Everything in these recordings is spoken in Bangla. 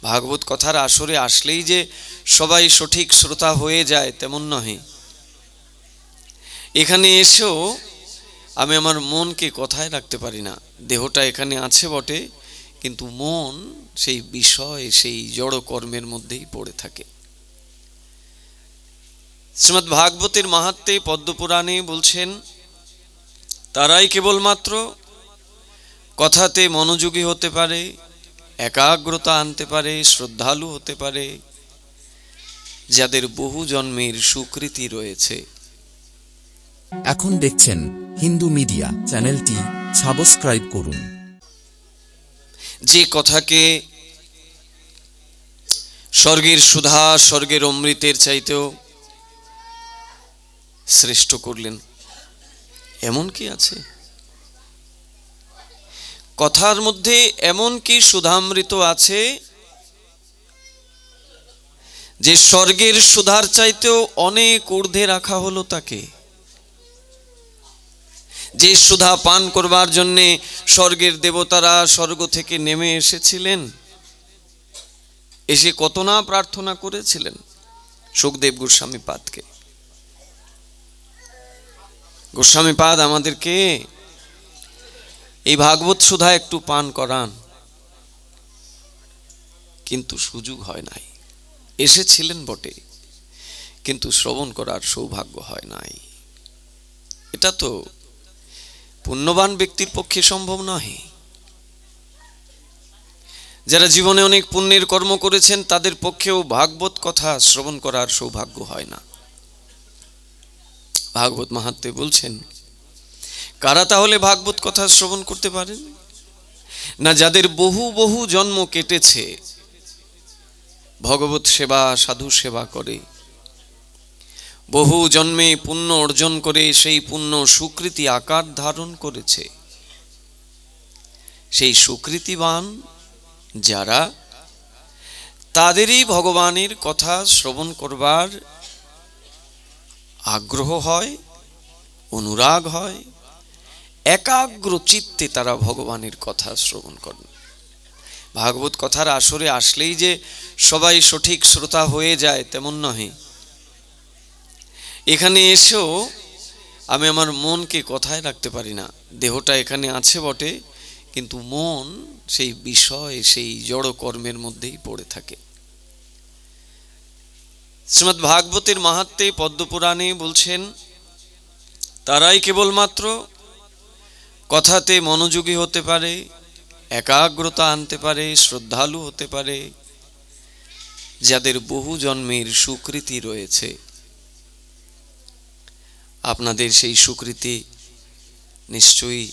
ভাগবত কথার আসরে আসলেই যে সবাই সঠিক শ্রোতা হয়ে যায় তেমন নয়। এখানে এসেও আমি আমার মনকে কথায় রাখতে পারি না। দেহটা এখানে আছে বটে, কিন্তু মন সেই বিষয়, সেই জড় কর্মের মধ্যেই পড়ে থাকে। শ্রীমদ্ ভাগবতের মাহাত্ম্যে পদ্মপুরাণে বলছেন, তারাই কেবলমাত্র কথাতে মনোযোগী হতে পারে, একাগ্রতা আনতে পারে, শ্রদ্ধালু হতে পারে, যাদের বহু জন্মের সুকৃতি রয়েছে। এখন দেখছেন হিন্দু মিডিয়া চ্যানেলটি, সাবস্ক্রাইব করুন। যে কথাকে স্বর্গের সুধা, স্বর্গের অমৃতের চাইতেও শ্রেষ্ঠ করলেন, এমন কি আছে? কথার মধ্যে এমন কি সুধামৃত আছে যে স্বর্গের সুধার চাইতেও অনেক ঊর্ধ্বে রাখা হলো তাকে। যে সুধা পান করবার জন্যে স্বর্গের দেবতারা স্বর্গ থেকে নেমে এসেছিলেন, এসে কত না প্রার্থনা করেছিলেন সুখদেব গোস্বামী পাদকে। গোস্বামী পাদ আমাদেরকে এই ভাগবত সুধা একটু পান করান, কিন্তু সুযোগ হয় নাই। এসেছিলেন বটে, কিন্তু শ্রবণ করার সৌভাগ্য হয় নাই। এটা তো পুণ্যবান ব্যক্তির পক্ষে সম্ভব নয়। যারা জীবনে অনেক পুণ্যের কর্ম করেছেন তাদের পক্ষেও ভাগবত কথা শ্রবণ করার সৌভাগ্য হয় না। ভাগবত মাহাত্ম্যে বলছেন, কারা তাহলে ভাগবত কথা শ্রবণ করতে পারেন? না, যাদের বহু বহু জন্ম কেটেছে ভগবত সেবা, সাধু সেবা করে, বহু জন্মে পুণ্য অর্জন করে সেই পুণ্য সুকৃতি আকার ধারণ করেছে। সেই সুকৃতিবান যারা, তাদেরই ভগবানের কথা শ্রবণ করবার আগ্রহ হয়, অনুরাগ হয়, একাগ্র চিত্তে তারা ভগবানের কথা শ্রবণ করেন। ভাগবত কথার আসরে আসলেই যে সবাই সঠিক শ্রোতা হয়ে যায় তেমন নয়। এখানে এসেও আমি আমার মনকে কথায় রাখতে পারি না। দেহটা এখানে আছে বটে, কিন্তু মন সেই বিষয়, সেই জড় কর্মের মধ্যেই পড়ে থাকে। শ্রীমদ্ ভাগবতের মাহাত্ম্যে পদ্মপুরাণে বলছেন, তারাই কেবলমাত্র কথাতে মনোযোগী হতে পারে, একাগ্রতা আনতে পারে, শ্রদ্ধালু হতে পারে, যাদের বহু জন্মের সুকৃতি রয়েছে। আপনাদের সেই সুকৃতি নিশ্চয়ই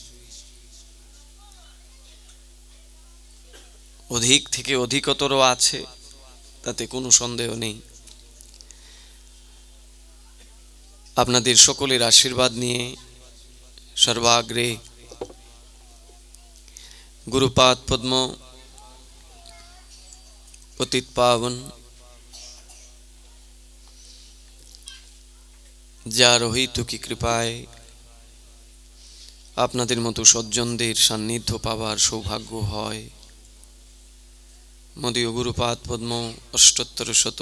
অধিক থেকে অধিকতর আছে, তাতে কোনো সন্দেহ নেই। আপনাদের সকলের আশীর্বাদ নিয়ে সর্বাগ্রে গুরুপাদ পদ্ম পতিত পাবন যার অহৈতুকী কৃপায় আপনাদের মতো সজ্জনদের সান্নিধ্য পাবার সৌভাগ্য হয়। মদীয় গুরুপাদ পদ্ম অষ্টোত্তর শত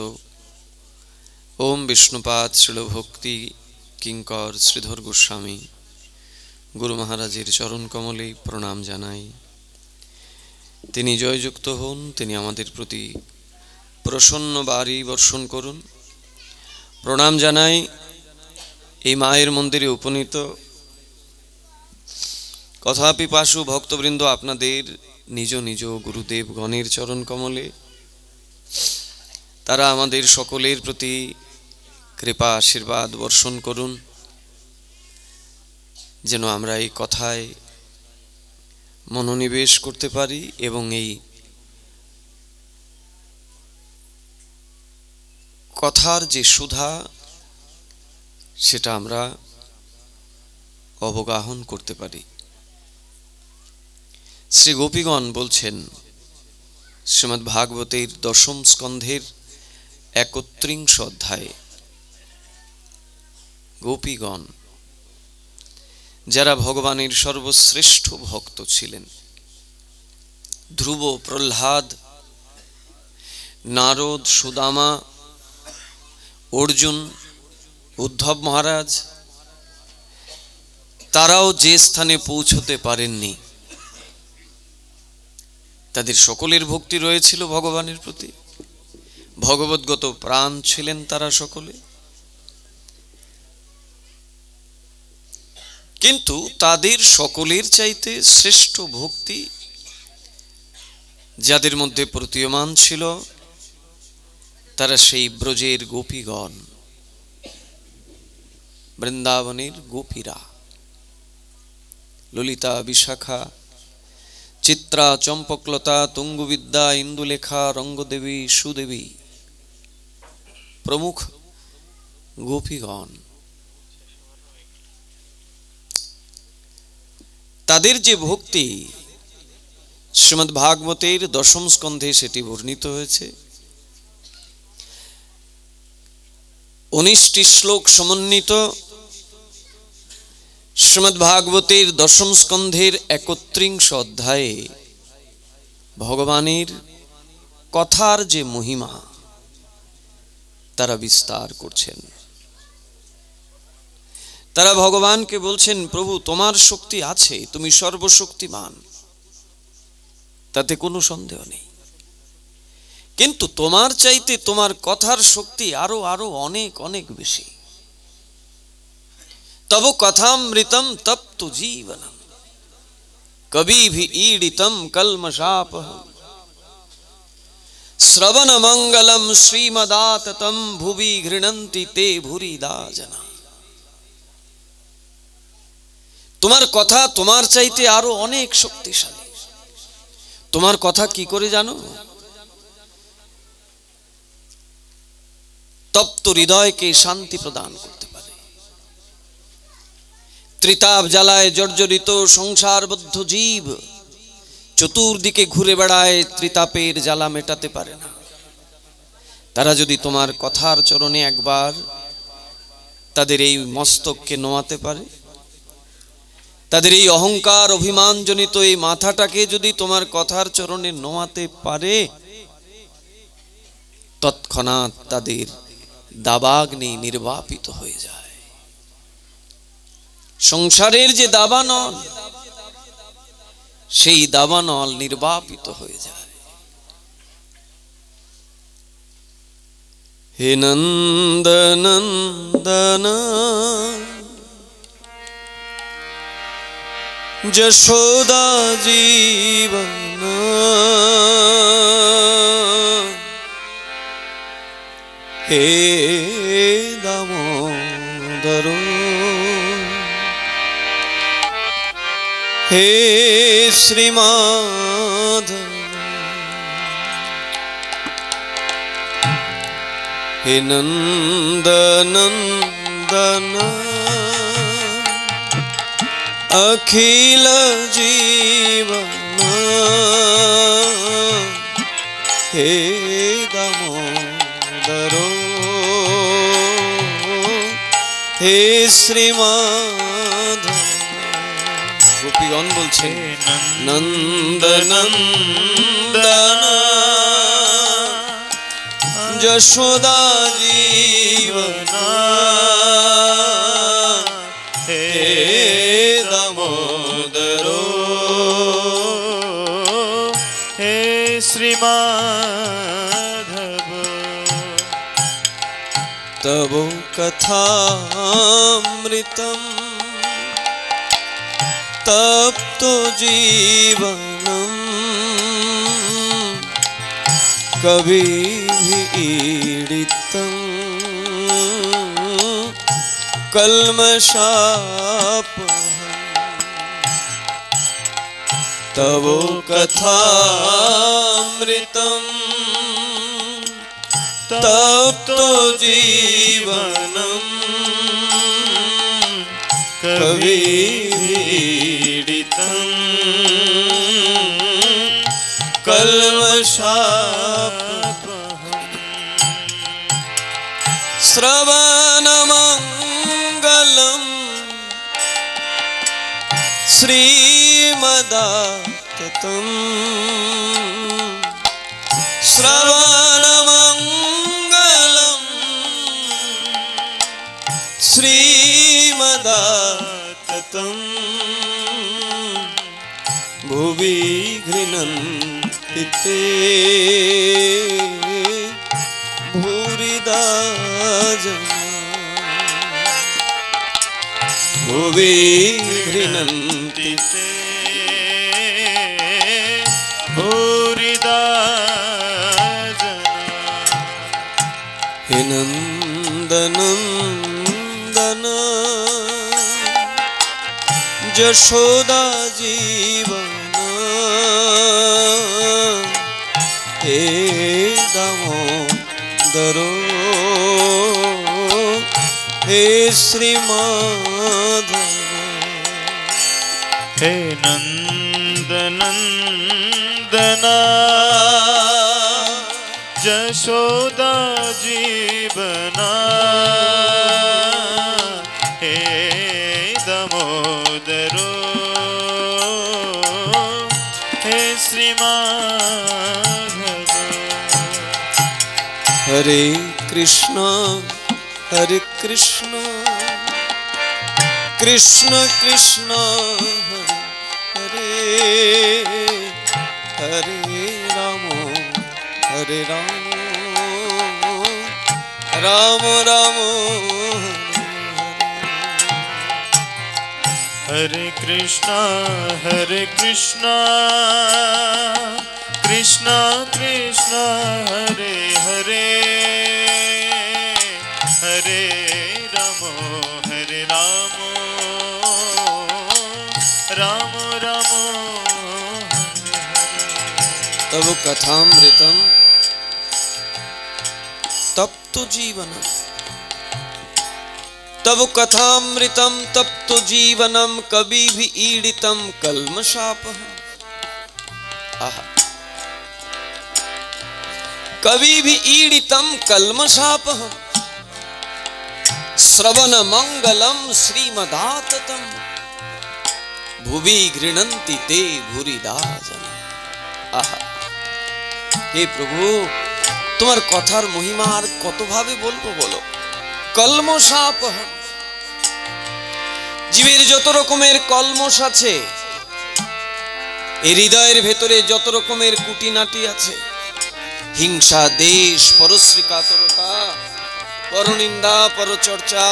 ওম বিষ্ণুপাদ শ্রীলভক্তি কিঙ্কর শ্রীধর গোস্বামী গুরু মহারাজের চরণ কমলে প্রণাম জানাই। তিনি জয়যুক্ত হন, তিনি আমাদের প্রতি প্রসন্ন বাড়ি বর্ষণ করুন। প্রণাম জানাই এই মায়ের মন্দিরে উপনীত কথাপিপাসু ভক্তবৃন্দ, আপনাদের নিজ নিজ গুরুদেব গণের চরণ কমলে। তারা আমাদের সকলের প্রতি কৃপা আশীর্বাদ বর্ষণ করুন, যেন আমরা এই কথায় মনোনিবেশ করতে পারি এবং এই কথার যে সুধা সেটা আমরা অবগাহন করতে পারি। শ্রী গোপীগণ বলছেন শ্রীমদ্ ভাগবতের দশম স্কন্ধের 31 অধ্যায়ে, গোপীগণ যারা ভগবানের সর্বশ্রেষ্ঠ ভক্ত ছিলেন, ধ্রুব, প্রহ্লাদ, নারদ, সুদামা, অর্জুন, উদ্ধব মহারাজ, তারাও যে স্থানে পৌঁছতে পারেননি, তাদের সকলের ভক্তি রয়েছিল ভগবানের প্রতি, ভগবদ্গত প্রাণ ছিলেন তারা সকলে। কিন্তু তাদের সকলের চাইতে শ্রেষ্ঠ ভক্তি যাদের মধ্যে প্রতীয়মান ছিল, তারা সেই ব্রজের গোপীগণ, বৃন্দাবনের গোপীরা, ললিতা, বিশাখা, চিত্রা, চম্পকলতা, তুঙ্গবিদ্যা, ইন্দুলেখা, রঙ্গদেবী, সুদেবী প্রমুখ গোপীগণ। তাদের যে ভক্তি শ্রীমদ্ ভাগবতের দশম স্কন্ধে সেটি বর্ণিত হয়েছে। 19টি শ্লোক সমন্বিত শ্রীমদ্ ভাগবতের দশম স্কন্ধের 31 অধ্যায়ে ভগবানের কথার যে মহিমা তারা বিস্তার করছেন। তারা ভগবানকে বলছেন, প্রভু তোমার শক্তি আছে, তুমি সর্বশক্তিমান, তাতে কোনো সন্দেহ নেই, কিন্তু তোমার চাইতে তোমার কথার শক্তি আরো আরো অনেক অনেক বেশি। তব কথামৃতম তপ্ত জীবনম কবি ভি ईडितम कल्मषापहम শ্রবণ মঙ্গলম শ্রীমদাততম ভুবি ঘৃণন্তি তে ভুরিদা जना। তোমার কথা তোমার চাইতে আরো অনেক শক্তিশালী। তোমার কথা কি করে জানো? তপ্ত হৃদয়কে শান্তি প্রদান করতে পারে। ত্রিতাপ জ্বালায় জর্জরিত সংসারবদ্ধ জীব চতুর্দিকে ঘুরে বেড়ায়, ত্রিতাপের জ্বালা মেটাতে পারে না। তারা যদি তোমার কথার চরণে একবার তাদের এই মস্তককে নোয়াতে পারে, তাদের এই অহংকার অভিমানজনিত এই মাথাটাকে যদি তোমার কথার চরণে নোয়াতে পারে, তৎক্ষণাৎ তাদের দাবাগ্নি নির্বাপিত হয়ে যায়। সংসারের যে দাবানল, সেই দাবানল নির্বাপিত হয়ে যায়। হে নন্দনন্দন যশোদা জীবন হে দামোদর হে শ্রীমাধব হে নন্দনন্দন अखिल जीवन हे दामोदरो हे श्रीमाधव। गोपीगण बोलছে नंदनंदन যশোদা জীবন हे दामोदरो हे श्रीमाधव। तव कथामृतम तप्तो जीवनम कभी भी ईडितम कल्मषापहम। तव कथामृतम तप्तो जीवनम कविडीतम कल्मषापहम। श्रवणमंगलम श्रीमदाततम श्रवण ভুবি ঘৃণন্তি তে ভূরিদা জনা ভুবি ঘৃণন্তি তে ভূরিদা জনা। হে নন্দনন্দন যশোদা জীবন হে দামোদর হে শ্রীমাধব। हे नंदनंदना यशोदा जीवना हे दामोदरो हे श्रीमाधव। हरे कृष्ण कृष्ण कृष्ण हरे हरे राम राम राम हरे कृष्णा कृष्णा कृष्णा हरे हरे हरे राम राम राम तब कथामृतम तप्तो जीवनम तब कथामृतम तप्तो जीवनम कभी भी ईडितम कल्मषापः। आहा कभी भी ईडितम कल्मषापः श्रवण मंगलम श्रीमदाततम भुवि घृणन्ति ते भूरिदा जना। आहा हे प्रभु তোমার কথার মহিমা আর কত ভাবে বলবো বলো। কলমশাপহ জীবের যত রকমের কলমশ আছে, এই হৃদয়ের ভেতরে যত রকমের কুটিনাটি আছে, হিংসা, দেশ, পরশ্রী কাতরতা, পরনিন্দা, পরচর্চা,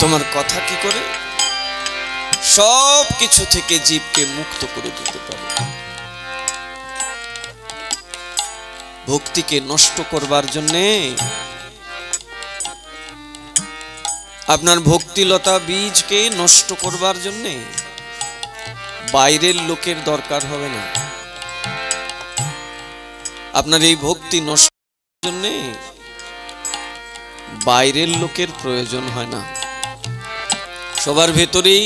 তোমার কথা কি করে সব কিছু থেকে জীবকে মুক্ত করে দিতে পারে। ভক্তিকে নষ্ট করবার জন্যে, আপনার ভক্তিলতা বীজকে নষ্ট করবার জন্যে বাইরের লোকের দরকার হবে না। আপনার এই ভক্তি নষ্ট করার জন্যে বাইরের লোকের প্রয়োজন হয় না। সবার ভেতরেই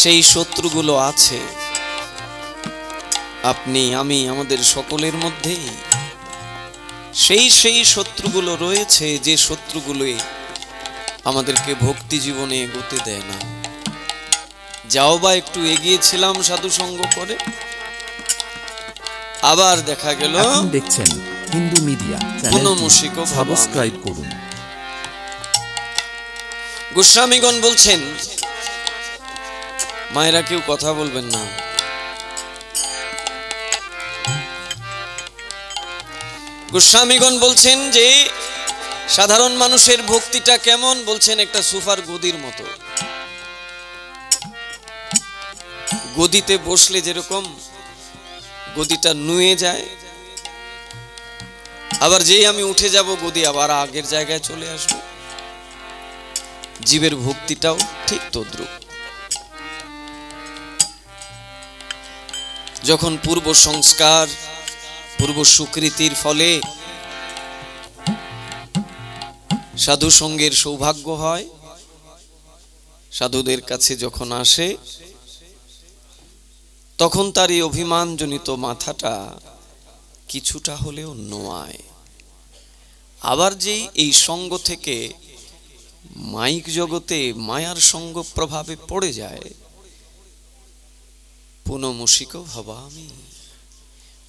সেই শত্রুগুলো আছে, আপনি আমি আমাদের সকলের মধ্যেই সেই শত্রুগুলো রয়েছে, যে শত্রুগুলোই আমাদেরকে ভক্তি জীবনে এগোতে দেয় না। যাও বা একটু এগিয়েছিলাম সাধু সঙ্গ করে, আবার দেখা গেল। এখন দেখছেন হিন্দু মিডিয়া চ্যানেলটি সাবস্ক্রাইব করুন। গোস্বামীগণ বলছেন, মায়েরা কেউ কথা বলবেন না। গোস্বামীগণ বলছেন যে সাধারণ মানুষের ভক্তিটা কেমন, বলছেন একটা সোফার গদির মতো। গদিতে বসলে যেরকম গদিটা নুয়ে যায়, আবার যেই আমি উঠে যাব গদি আবার আগের জায়গায় চলে আসবে। জীবের ভক্তিটাও ঠিক তদ্রূপ। যখন পূর্ব সংস্কার, পূর্ব সুকৃতির ফলে সাধু সঙ্গের সৌভাগ্য হয়, সাধুদের কাছে যখন আসে, তখন তার এই অভিমানজনিত মাথাটা কিছুটা হলেও নোয়ায়। আবার যেই এই সঙ্গ থেকে মাইক জগতে মায়ার সঙ্গ প্রভাবে পড়ে যায়, পুনমুষিক ভবামি,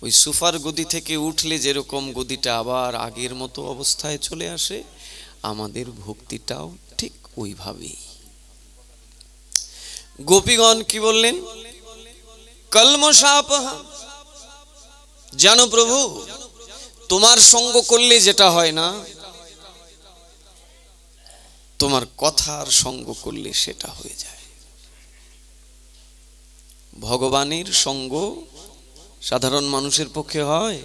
ওই সুফার গদি থেকে উঠলে যেরকম গদিটা আবার আগের মতো অবস্থায় চলে আসে, আমাদের ভক্তিটাও ঠিক ওইভাবেই। গোপীগণ কি বললেন? কলমশাপহ, জানো প্রভু তোমার সঙ্গ করলে যেটা হয় না, তোমার কথার সঙ্গ করলে সেটা হয়ে যায়। ভগবানের সঙ্গ সাধারণ মানুষের পক্ষে হয়?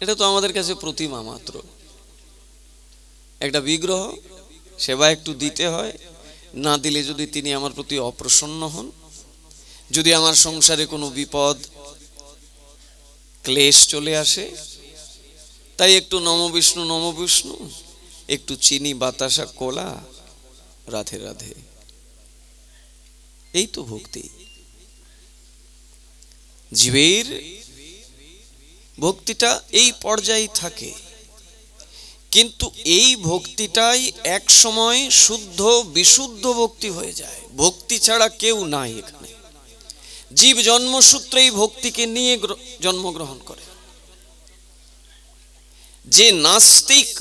এটা তো আমাদের কাছে প্রতিমা মাত্র। একটা বিগ্রহ, সেবা একটু দিতে হয়, না দিলে যদি তিনি আমার প্রতি অপ্রসন্ন হন, যদি আমার সংসারে কোনো বিপদ ক্লেশ চলে আসে, তাই একটু নম বিষ্ণু নম বিষ্ণু, একটু চিনি বাতাসা কোলা, রাধে রাধে, এই তো ভক্তি। জীবের ভক্তিটা এই পর্যায়ে থাকে, কিন্তু এই ভক্তিটাই এক সময় শুদ্ধ বিশুদ্ধ ভক্তি হয়ে যায়। ভক্তি ছাড়া কেউ নাই এখানে। জীব জন্মসূত্রেই ভক্তিকে নিয়ে জন্মগ্রহণ করে। যে নাস্তিক,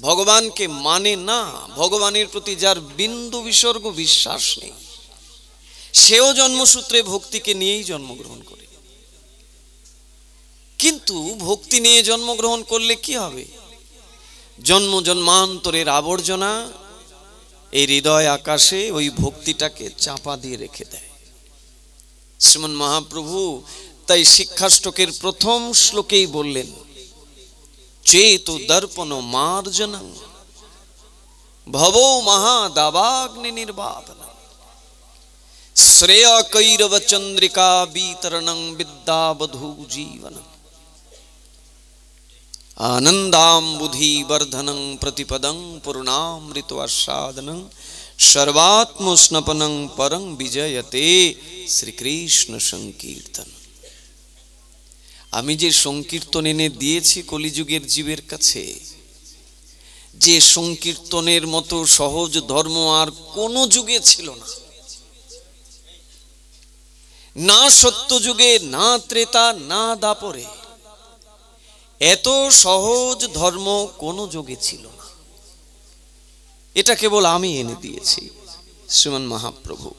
ভগবানকে মানে না, ভগবানের প্রতি যার বিন্দু বিসর্গ বিশ্বাস নেই, সেও জন্মসূত্রে ভক্তিকে নিয়েই জন্মগ্রহণ করে। কিন্তু ভক্তি নিয়ে জন্মগ্রহণ করলে কি হবে? জন্ম জন্মান্তরের আবর্জনা এই হৃদয় আকাশে ওই ভক্তিটাকে চাপা দিয়ে রেখে দেয়। শ্রীমন মহাপ্রভু তাই শিক্ষাষ্টকের প্রথম শ্লোকেই বললেন, চেতু দর্পণ মার্জনং ভবো মহাদাবাগ্নি নির্বাপনং শ্রেয় কৈরব চন্দ্রিকা বিতরণং বিদ্যাবধূ জীবনং आनंदाम्बुधि वर्धनं प्रतिपदं पूर्णामृतवास्वादनं सर्वात्मस्नपनं परं विजयते শ্রীকৃষ্ণ সংকীর্তন। আমি যে সংকীর্তন এনে দিয়েছি কলিযুগের জীবের কাছে, যে সংকীর্তনের মতো সহজ ধর্ম আর কোন যুগে ছিল না, না সত্য যুগে, না ত্রেতা, না দাপরে এত সহজ ধর্ম কোন যুগে ছিল না। এটা কেবল আমি এনে দিয়েছি, শ্রীমান মহাপ্রভু।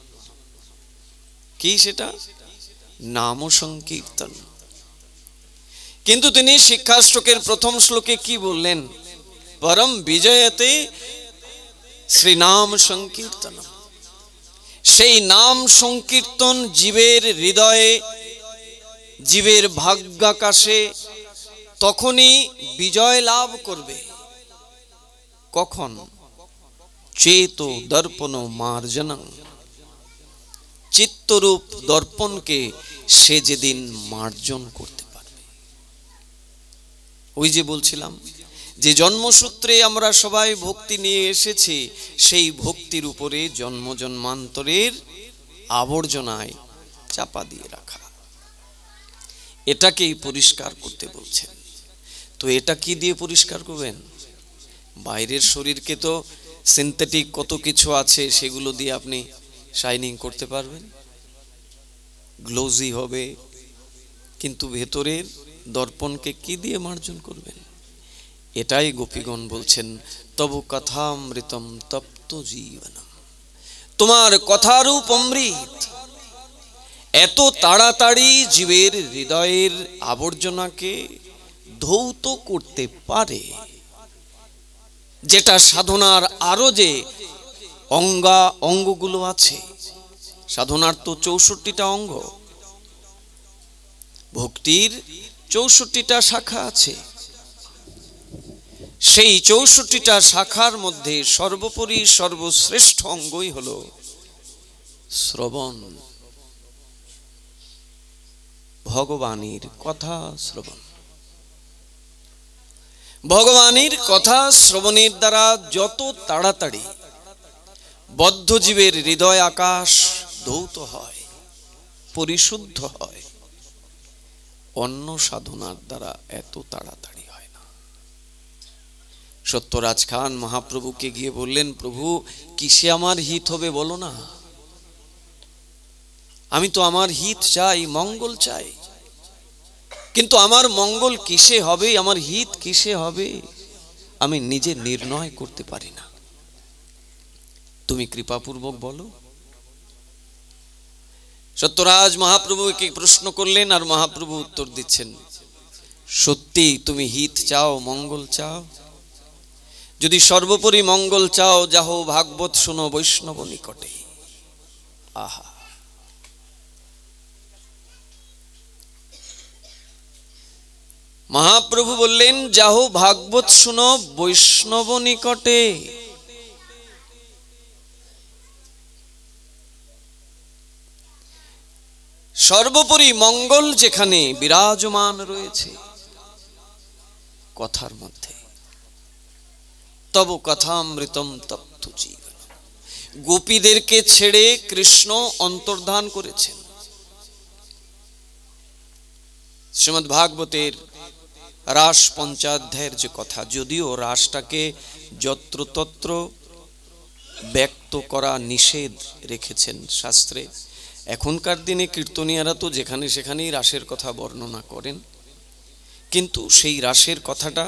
কি সেটা? নাম সংকীর্তন। কিন্তু তিনি শিক্ষাষ্টকের প্রথম শ্লোকে কি বললেন? পরম বিজয়তে শ্রীনাম সংকীর্তন। সেই নাম সংকীর্তন জীবের হৃদয়ে, জীবের ভাগ্যাকাশে তখনই বিজয় লাভ করবে। কখন? চেতো দর্পণ মার্জনং, চিত্তরূপ দর্পণকে সে যেদিন মার্জন করতে পারবে। ওই যে বলছিলাম যে জন্মসূত্রে আমরা সবাই ভক্তি নিয়ে এসেছি, সেই ভক্তির উপরে জন্ম জন্মান্তরের আবর্জনায় চাপা দিয়ে রাখা, এটাকেই পরিষ্কার করতে বলছেন। তো এটা কি দিয়ে পরিষ্কার করবেন? বাইরের শরীরকে তো সিনথেটিক কত কিছু আছে, সেগুলো দিয়ে আপনি শাইনিং করতে পারবেন, গ্লোজি হবে, কিন্তু ভেতরের দর্পণকে কি দিয়ে মার্জন করবেন? এটাই গোপীগণ বলছেন, তব কথামৃতম তপ্ত জীবনম, তোমার কথারূপ অমৃত এত তাড়াতাড়ি জীবের হৃদয়ের আবর্জনাকে ধৌত করতে পারে, যেটা সাধনার আরো যে অঙ্গগুলো আছে। সাধনার তো 64টা অঙ্গ, ভক্তির 64টা শাখা আছে। সেই 64টা শাখার মধ্যে সর্বোপরি সর্বশ্রেষ্ঠ অঙ্গই হলো শ্রবণ, ভগবানের কথা শ্রবণ। ভগবানের কথা শ্রবণের দ্বারা যত তাড়াতাড়ি বদ্ধ জীবের হৃদয় আকাশ ধৌত হয়, পরিশুদ্ধ হয়, অন্য সাধনার দ্বারা এত তাড়াতাড়ি হয় না। সত্যরাজ খান মহাপ্রভুকে গিয়ে বললেন, প্রভু কিসে আমার হিত হবে বলো না, আমি তো আমার হিত চাই, মঙ্গল চাই, কিন্তু আমার মঙ্গল কিসে হবে, আমার হিত কিসে হবে, আমি নিজে নির্ণয় করতে পারি না। তুমি কৃপাপূর্বক বলো। সত্যরাজ মহাপ্রভুকে প্রশ্ন করলেন আর মহাপ্রভু উত্তর দিচ্ছেন, সত্যি তুমি হিত চাও, মঙ্গল চাও? যদি সর্বোপরি মঙ্গল চাও, যাহো ভাগবত শুনো বৈষ্ণব নিকটে। আহা, মহাপ্রভু বললেন, যাহো ভাগবত শুনো বৈষ্ণব নিকটে। সর্বোপরি মঙ্গল যেখানে বিরাজমান রয়েছে কথার মধ্যে, তব কথামৃতম তপ্ত জীবন। গোপীদেরকে ছেড়ে কৃষ্ণ অন্তর্ধান করেছেন। শ্রীমদ্ ভাগবতের রাস পঞ্চাধ্যায়ের যে কথা, যদিও রাসটাকে যত্রতত্র ব্যক্ত করা নিষেধ রেখেছেন শাস্ত্রে, এখনকার দিনে কীর্তনীয়ারা তো যেখানে সেখানেই রাসের কথা বর্ণনা করেন, কিন্তু সেই রাসের কথাটা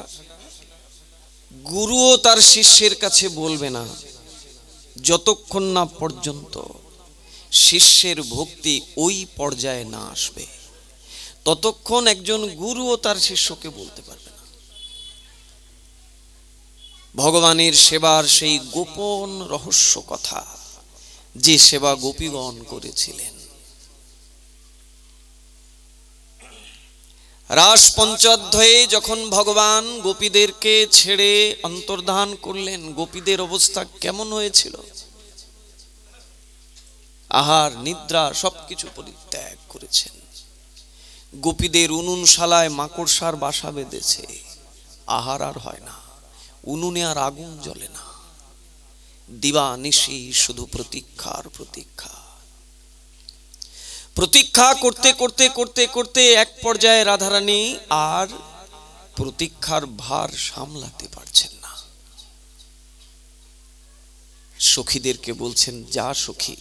গুরুও তার শিষ্যের কাছে বলবে না যতক্ষণ না পর্যন্ত শিষ্যের ভক্তি ওই পর্যায়ে না আসবে, ততক্ষণ একজন গুরুও তার শিষ্যকে বলতে পারবে না। ভগবানের সেবার সেই গোপন রহস্য কথা, যে সেবা গোপীগণ করেছিলেন। রাস পঞ্চাধ্যায়ে যখন ভগবান গোপীদেরকে ছেড়ে অন্তর্ধান করলেন, গোপীদের অবস্থা কেমন হয়েছিল? আহার নিদ্রা সবকিছু পরিত্যাগ করেছেন। গোপীদের উনুনশালায় মাকড়সার বাসা বেঁধেছে, আহার আর হয় না, উনুনে আর আগুন জ্বলে না, দিবানিশি শুধু প্রতীক্ষার প্রতীক্ষা। প্রতীক্ষা করতে করতে করতে করতে এক পর্যায়ে রাধারানী আর প্রতীক্ষার ভার সামলাতে পারছেন না। সখীদেরকে বলছেন, যা সখী,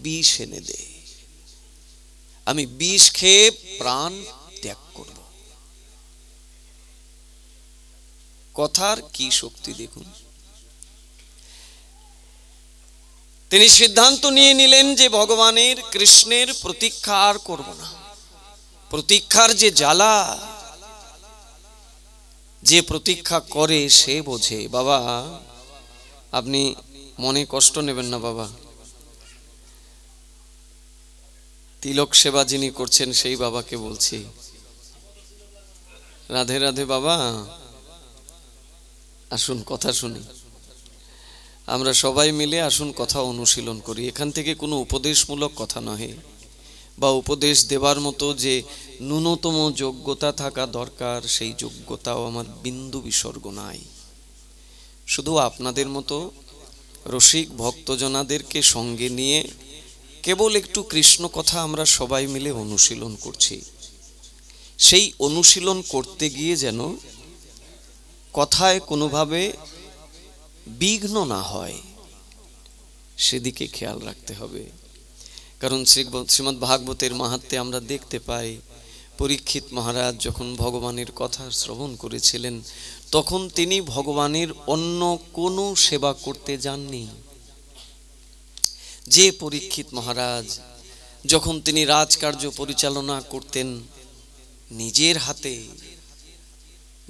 বিষ এনে দে, আমি বিষ খেয়ে প্রাণ ত্যাগ করব। কথার কি শক্তি দেখুন। তিনি সিদ্ধান্ত নিয়ে নিলেন যে ভগবানের কৃষ্ণের প্রতীক্ষা আর করব না। প্রতীক্ষার যে জ্বালা, যে প্রতীক্ষা করে সে বোঝে। বাবা, আপনি মনে কষ্ট নেবেন না বাবা, তিলক সেবা যিনি করছেন সেই বাবাকে বলছি, রাধে রাধে বাবা, আসুন কথা শুনি। আমরা সবাই মিলে আসুন কথা অনুশীলন করি। এখান থেকে কোনো উপদেশমূলক কথা নহে, বা উপদেশ দেবার মতো যে ন্যূনতম যোগ্যতা থাকা দরকার, সেই যোগ্যতাও আমার বিন্দু বিসর্গ নাই। শুধু আপনাদের মতো রসিক ভক্তজনাদেরকে সঙ্গে নিয়ে কেবল একটু কৃষ্ণ কথা আমরা সবাই মিলে অনুশীলন করছি। সেই অনুশীলন করতে গিয়ে যেন কথায় কোনোভাবে বিঘ্ন না হয়, সেদিকে খেয়াল রাখতে হবে। কারণ শ্রীমদ্ ভাগবতের মাহাত্ম্যে আমরা দেখতে পাই, পরীক্ষিত মহারাজ যখন ভগবানের কথা শ্রবণ করেছিলেন, তখন তিনি ভগবানের অন্য কোনো সেবা করতে যাননি। যে পরীক্ষিত মহারাজ যখন তিনি রাজকার্য পরিচালনা করতেন, নিজের হাতে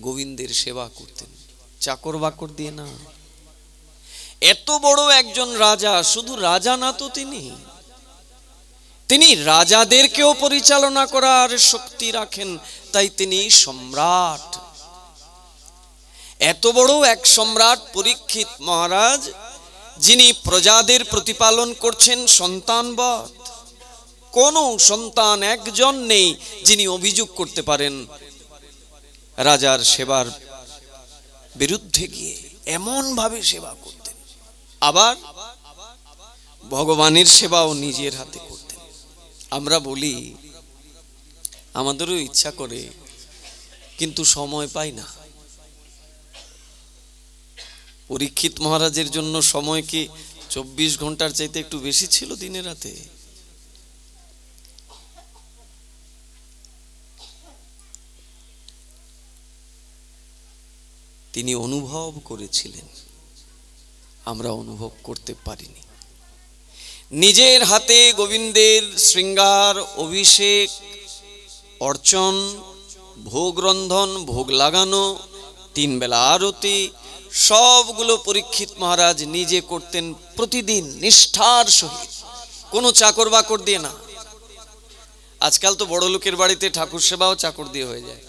গোবিন্দের সেবা করতেন, চাকর বাকর দিয়ে না। এত বড় একজন রাজা, শুধু রাজা না তো তিনি রাজাদেরকেও পরিচালনা করার শক্তি রাখেন, তাই তিনি সম্রাট। এত বড় এক সম্রাট পরীক্ষিত মহারাজ, যিনি প্রজাদের প্রতিপালন করছেন সন্তানবৎ। কোনো সন্তান একজন নেই যিনি অভিযোগ করতে পারেন রাজার সেবার বিরুদ্ধে গিয়ে। এমন ভাবে সেবা করতেন, আবার ভগবানের সেবাও নিজের হাতে করতেন। আমরা বলি, আমাদেরও ইচ্ছা করে, কিন্তু সময় পাই না। পরীক্ষিত মহারাজের জন্য সময় কি 24 ঘন্টার চাইতে একটু বেশি ছিল দিনে রাতে? তিনি অনুভব করেছিলেন, আমরা অনুভব করতে পারিনি। নিজের হাতে গোবিন্দের শৃঙ্গার, অভিষেক, অর্চন, ভোগ রন্ধন, ভোগ লাগানো, 3 বেলা আরতি, সবগুলো পরীক্ষিত মহারাজ নিজে করতেন প্রতিদিন নিষ্ঠার সহিত, কোনো চাকর বাকর দিয়ে না। আজকাল তো বড় লোকের বাড়িতে ঠাকুর সেবাও চাকর দিয়ে হয়ে যায়।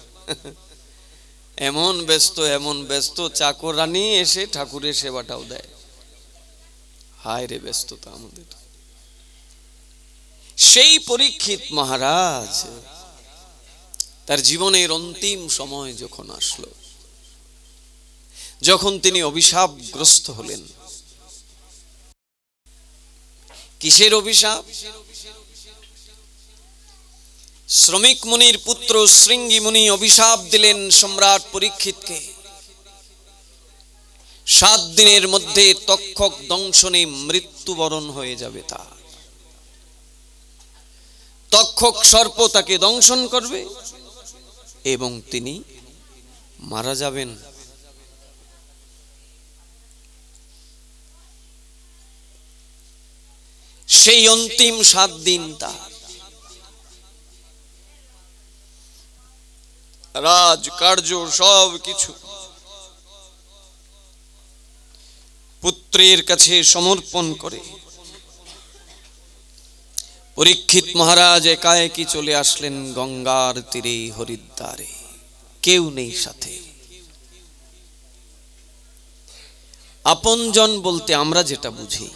এমন ব্যস্ত চাকর রানী এসে ঠাকুরের সেবাটাও দেয়। হায় রে ব্যস্ততা আমাদের। সেই পরীক্ষিত মহারাজ তার জীবনের অন্তিম সময় যখন আসলো, যখন তিনি অভিশাপগ্রস্ত হলেন। কিসের অভিশাপ? শ্রমিক মুনির পুত্র শৃঙ্গী মুনি অভিশাপ দিলেন সম্রাট পরীক্ষিতকে, 7 দিনের মধ্যে তক্ষক দংশনে মৃত্যুবরণ হয়ে যাবে তার। তক্ষক সর্প তাকে দংশন করবে এবং তিনি মারা যাবেন। সেই অন্তিম 7 দিন তার রাজ কার্য সব কিছু পুত্রের কাছে সমর্পণ করে পরীক্ষিত মহারাজ একাএকি চলে আসলেন গঙ্গার তীরে হরিদ্বারে। কেউ নেই সাথে। আপনজন বলতে আমরা যেটা বুঝি,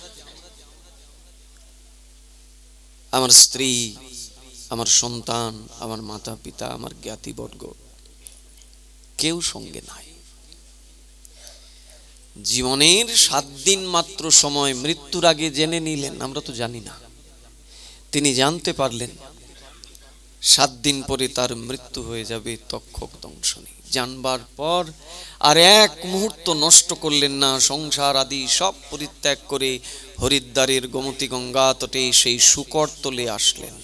আমার স্ত্রী, আমার সন্তান, আমার মাতা পিতা, আমার জ্ঞাতিবর্গ, কেউ সঙ্গে নাই। জীবনের 7 দিন মাত্র সময়, মৃত্যুর আগে জেনে নিলেন, আমরা তো জানি না। তিনি জানতে পারলেন 7 দিন পরে তার মৃত্যু হয়ে যাবে তক্ষক দংশনে। জানবার পর আর এক মুহূর্ত নষ্ট করলেন না, সংসার আদি সব পরিত্যাগ করে হরিদ্বারের গোমতী গঙ্গা তটে সেই শুকর তলে আসলেন।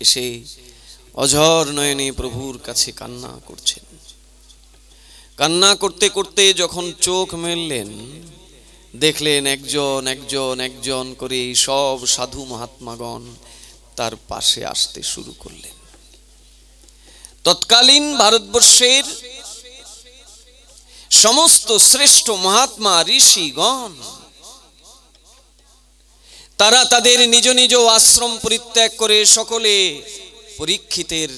এসে অঝর নয়নে প্রভুর কাছে কান্না করছেন। কান্না করতে করতে যখন চোখ মেললেন, দেখলেন একজন একজন একজন করে সব সাধু মহাত্মাগণ তার পাশে আসতে শুরু করলেন। তৎকালীন ভারতবর্ষের সমস্ত শ্রেষ্ঠ মহাত্মা ঋষিগণ, তারা তাদের নিজ নিজ আশ্রম পরিত্যাগ করে সকলে পরীক্ষিতের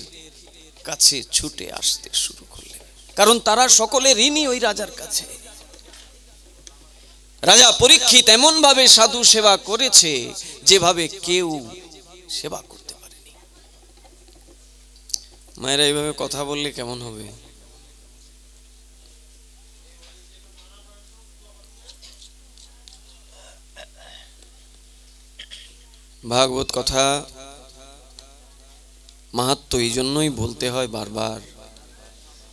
কাছে ছুটে আসতে শুরু করলেন। কারণ তারা সকলে ঋণী ওই রাজার কাছে। রাজা পরীক্ষিত এমন ভাবে সাধু সেবা করেছে যেভাবে কেউ সেবা করতে পারেনি। মায়েরা এইভাবে কথা বললে কেমন হবে? ভাগবত কথা মাহাত্ম্য এই জন্যই বলতে হয় বারবার।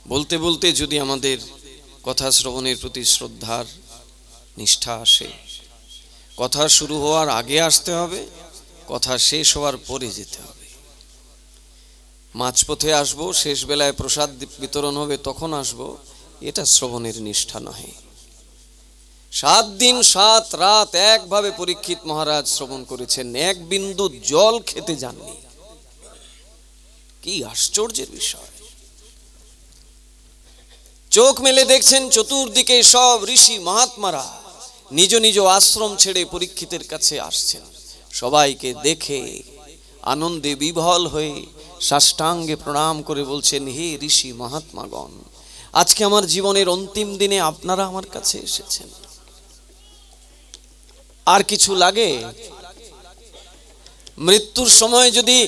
বলতে বলতে যদি আমাদের কথা শ্রবণের প্রতি শ্রদ্ধার নিষ্ঠা আসে, কথা শুরু হওয়ার আগে আসতে হবে, কথা শেষ হওয়ার পরে যেতে হবে। মাঝপথে আসবো, শেষ বেলায় প্রসাদ বিতরণ হবে তখন আসবো, এটা শ্রবণের নিষ্ঠা নহে। 7 দিন 7 রাত একভাবে পরীক্ষিত মহারাজ শ্রবণ করেছেন, এক বিন্দু জল খেতে যাননি। কি আশ্চর্যের বিষয়! চোখ মেলে দেখছেন চতুর্দিকে সব ঋষি মহাত্মারা নিজ নিজ আশ্রম ছেড়ে পরীক্ষিতের কাছে আসছেন। সবাইকে দেখে আনন্দে বিভল হয়ে সাষ্টাঙ্গে প্রণাম করে বলছেন, হে ঋষি মহাত্মাগণ, আজকে আমার জীবনের অন্তিম দিনে আপনারা আমার কাছে এসেছেন। আর কিছু লাগে? মৃত্যুর সময় যদি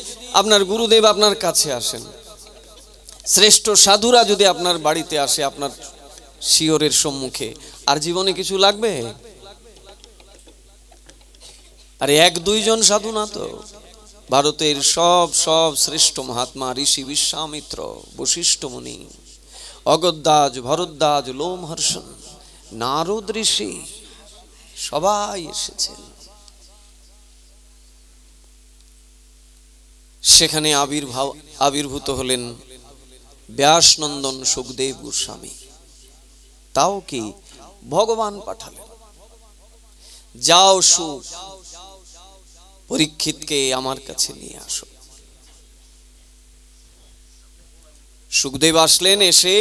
আপনার গুরুদেব আপনার কাছে আসেন, শ্রেষ্ঠ সাধুরা যদি আপনার বাড়িতে আসে, আপনার শিয়রের সম্মুখে, আর জীবনে কিছু লাগবে? আরে 1-2 জন সাধু না তো, ভারতের সব সব শ্রেষ্ঠ মহাত্মা ঋষি বিশ্বামিত্র, বশিষ্ঠ মুনি, অগদ্দাজ, ভরদ্বাজ, লোমহর্ষণ, নারদ ঋষি সবাই এসেছেন। সেখানে আবির্ভূত হলেন ব্যাসনন্দন সুখদেব গোস্বামী। তাও কি ভগবান পাঠালেন, যাও সুখ পরীক্ষিতকে আমার কাছে নিয়ে আসো। সুখদেব আসলেন, এসে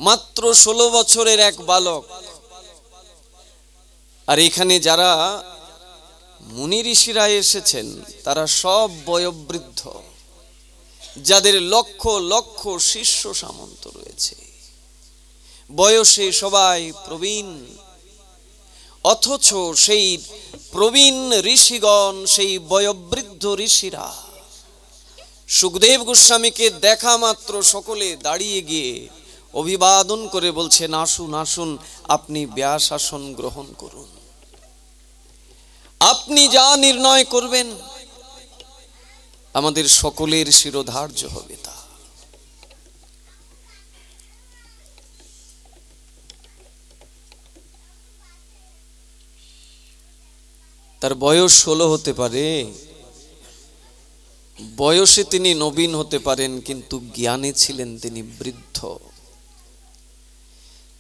মাত্র 16 বছরের এক বালক। আর এখানে যারা মুনি ঋষিরা এসেছেন তারা সব বয়োবৃদ্ধ, যাদের লক্ষ লক্ষ শিষ্য সামন্ত রয়েছে, বয়সে সবাই প্রবীণ। অথচ সেই প্রবীণ ঋষিগণ, সেই বয়োবৃদ্ধ ঋষিরা সুখদেব গোস্বামীকে দেখা মাত্র সকলে দাঁড়িয়ে গিয়ে অভিবাদন করে বলছেন, আসুন আসুন, আপনি ব্যাস আসন গ্রহণ করুন, আপনি যা নির্ণয় করবেন আমাদের সকলের শিরোধার্য হবে তা। তার বয়স 16 হতে পারে, বয়সে তিনি নবীন হতে পারেন, কিন্তু জ্ঞানে ছিলেন তিনি বৃদ্ধ।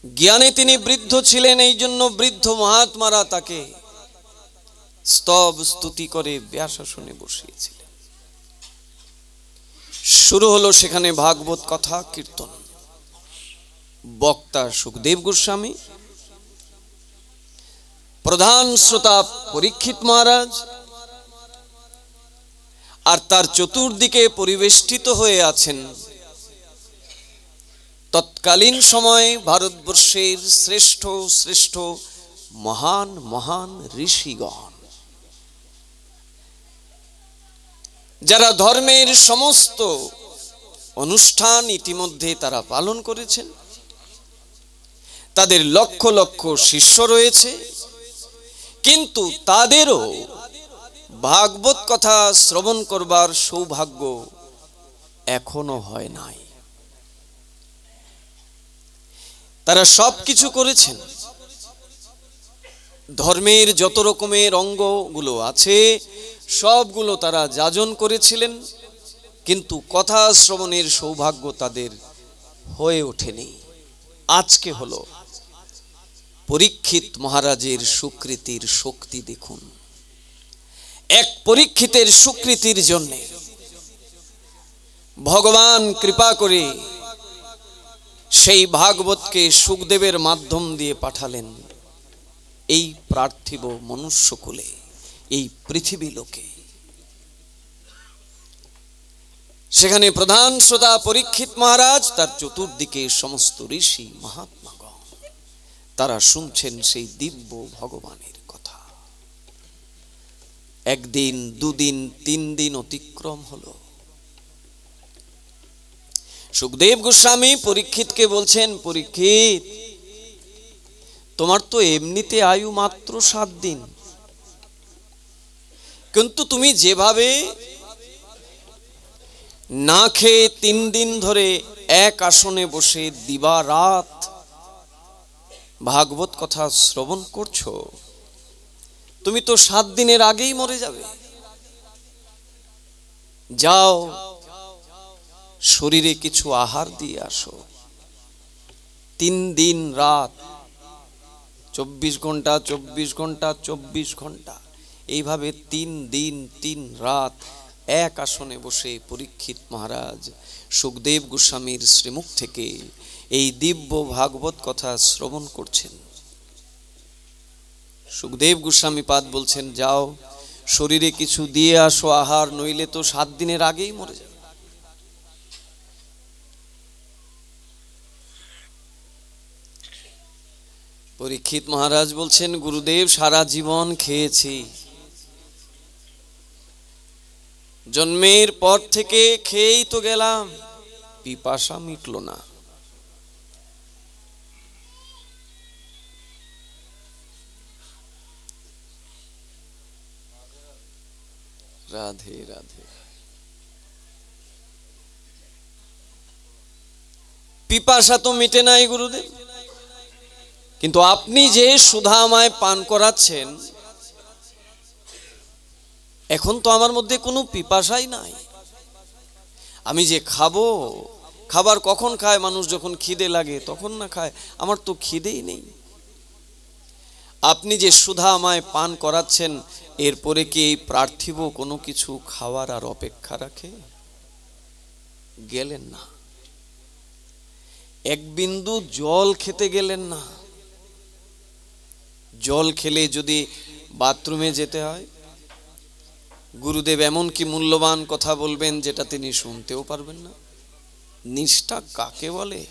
জ্ঞানে তিনি বৃদ্ধ ছিলেন, এই জন্য বৃদ্ধ মহাত্মারা তাকে স্তব স্তুতি করে ব্যাসাসনে বসিয়েছিলেন। শুরু হলো সেখানে ভাগবত কথা কীর্তন। বক্তা সুখদেব গোস্বামী, প্রধান শ্রোতা পরীক্ষিত মহারাজ, আর তার চতুর্দিকে পরিবেষ্টিত হয়ে আছেন তৎকালীন সময়ে ভারতবর্ষের শ্রেষ্ঠ শ্রেষ্ঠ মহান মহান ঋষিগণ, যারা ধর্মের সমস্ত অনুষ্ঠান ইতিমধ্যে তারা পালন করেছেন। তাদের লক্ষ লক্ষ শিষ্য রয়েছে, কিন্তু তাদেরও ভাগবত কথা শ্রবণ করবার সৌভাগ্য এখনো হয় নাই। তারা সবকিছু করেছেন, ধর্মের যত রকমের অঙ্গগুলো আছে সবগুলো তারা যাজন করেছিলেন, কিন্তু কথা শ্রবণের সৌভাগ্য তাদের হয়ে ওঠেনি। আজকে হলো পরীক্ষিত মহারাজের সুকৃতির শক্তি দেখুন। এক পরীক্ষিতের সুকৃতির জন্য ভগবান কৃপা করে সেই ভাগবতকে সুখদেবের মাধ্যম দিয়ে পাঠালেন এই পার্থিব মনুষ্যকুলে, এই পৃথিবী লোকে। সেখানে প্রধান শ্রোতা পরীক্ষিত মহারাজ, তার চতুর্দিকে সমস্ত ঋষি মহাত্মাগণ, তারা শুনছেন সেই দিব্য ভগবানের কথা। একদিন, দুদিন, 3 দিন অতিক্রম হলো। সুখদেব গোস্বামী পরীক্ষিতকে বলছেন, পরীক্ষিত, তোমার তো এমনিতে আয়ু মাত্র 7 দিন, কিন্তু তুমি যেভাবে না খেয়ে 3 দিন ধরে এক আসনে বসে দিবা রাত ভাগবত কথা শ্রবণ করছো, তুমি তো 7 দিনের আগেই মরে যাবে। যাও, শরীরে কিছু আহার দিয়ে আসো। 3 দিন রাত, 24 ঘন্টা 24 ঘন্টা 24 ঘন্টা, এইভাবে 3 দিন 3 রাত এক আসনে বসে পরীক্ষিত মহারাজ সুখদেব গোস্বামীর শ্রীমুখ থেকে এই দিব্য ভাগবত কথা শ্রবণ করছেন। সুখদেব গোস্বামী পাদ বলছেন, যাও শরীরে কিছু দিয়ে আসো আহার, নইলে তো 7 দিনের আগেই মরে যাবে। পরীক্ষিত মহারাজ বলছেন, গুরুদেব, সারা জীবন খেয়েছি, জন্মের পর থেকে খেয়েই তো গেলাম, পিপাসা মিটলো না। রাধে রাধে। পিপাসা তো মিটে নাই গুরুদেব, কিন্তু আপনি যে সুধা আমায় পান করাচ্ছেন, এখন তো আমার মধ্যে কোনো পিপাসাই নাই। আমি যে খাবো, খাবার কখন খায় মানুষ? যখন খিদে লাগে তখন না খায়, আমার তো খিদেই নেই। আপনি যে সুধা আমায় পান করাচ্ছেন, এরপরে কি এই পার্থিব কোনো কিছু খাওয়ার আর অপেক্ষা রাখে? গেলেন না। এক বিন্দু জল খেতে গেলেন না। জল খেলে যদি বাথরুমে যেতে হয়, গুরুদেব এমন কি মূল্যবান কথা বলবেন যেটা তিনি শুনতেও পারবেন না। নিষ্ঠা কাকে বলে?